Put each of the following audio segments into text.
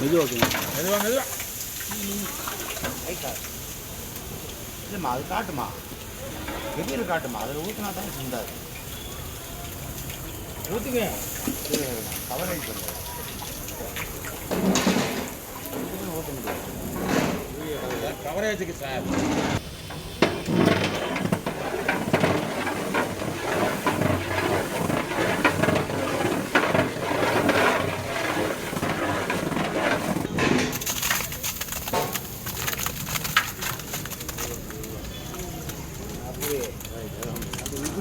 மெதுவா இல்லைம்மா அது காட்டுமா வெயில் காட்டுமா அதில் ஊற்றினா தான் சிந்தாது ஊற்றுங்க கவரேஜ் பண்ணுறது ஊற்ற முடியாது கவரேஜுக்கு சார்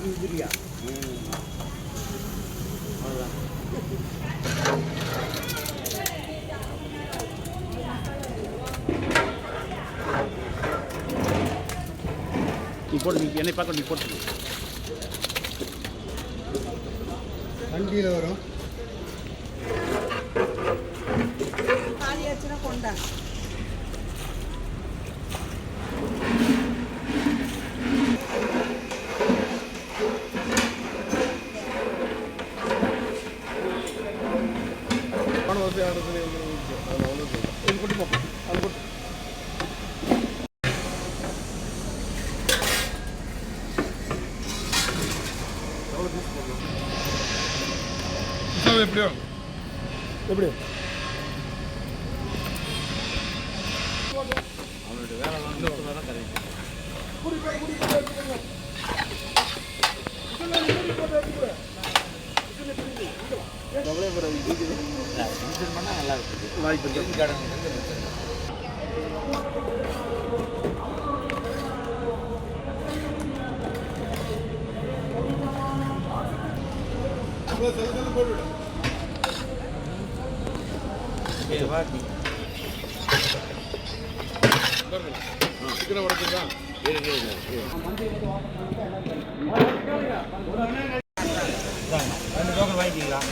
உதிரியா நீ போட்டு நீ என்னை பார்க்க நீ போட்டு வண்டியில் வரும் காலியாச்சுன்னா கொண்டா எப்படியோ எப்படி அவனுடைய வேலை தான் கரெக்ட் பண்ணால் நல்லா இருக்குது வாய்ப்பு சீக்கிரம் உடச்சுதான் வாங்கிக்கலாம்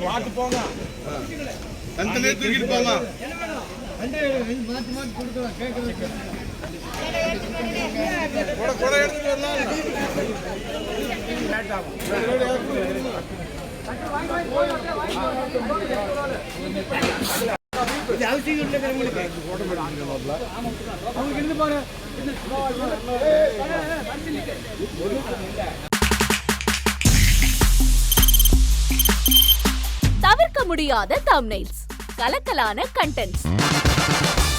பார்த்து போங்க தனித்தனியாக தூக்கிட்டு போங்க மாற்றி கொடுக்கலாம் கேட்கறதுக்கு கூட எடுத்துட்டு வரலாம் இது அவசியம் இருக்கிறவங்களுக்கு அவங்களுக்கு இருந்து பாரு தவிர்க்க முடியாத தம்ப்நெயில்ஸ், கலக்கலான கண்டென்ட்ஸ்,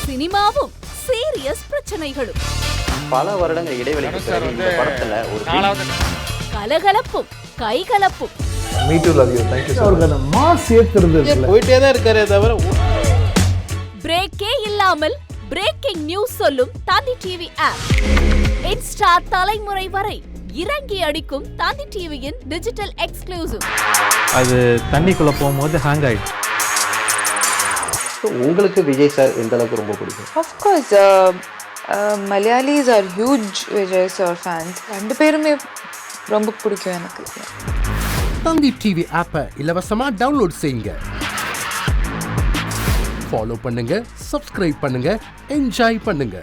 சினிமாவும் சீரியஸ் பிரச்சனைகளும், பல வருடங்கள் இடைவெளிக்கு பிறகு இந்த படத்துல ஒரு கலகலப்பும் கைகலப்பும், Me too, love you. Thank you so much. அவருக்கு மாஸ் ஏத்துறது இல்ல. போயிட்டே தான் இருக்காரே தவிர பிரேக்கே இல்லாமல் பிரேக்கிங் நியூஸ் சொல்லும் தந்தி டிவி ஆப். இன்ஸ்டா தலைமுறை வரை இறங்கி அடிக்கும் தந்தி டிவியின் டிஜிட்டல் எக்ஸ்க்ளூசிவ். அது தண்ணிக்குள்ள போகும்போது ஹேங் ஆயிடுச்சு. உங்களுக்கு விஜய் சார் எந்த அளவுக்கு ரொம்ப பிடிக்கும்? Of course, Malayalis are huge Vijay sir fans. ரெண்டு பேருமே ரொம்ப பிடிக்கும் எனக்கு. தந்தி டிவி ஆப்பை இலவசமா டவுன்லோட் செய்யுங்க. ஃபாலோ பண்ணுங்க, சப்ஸ்கிரைப் பண்ணுங்க, என்ஜாய் பண்ணுங்க.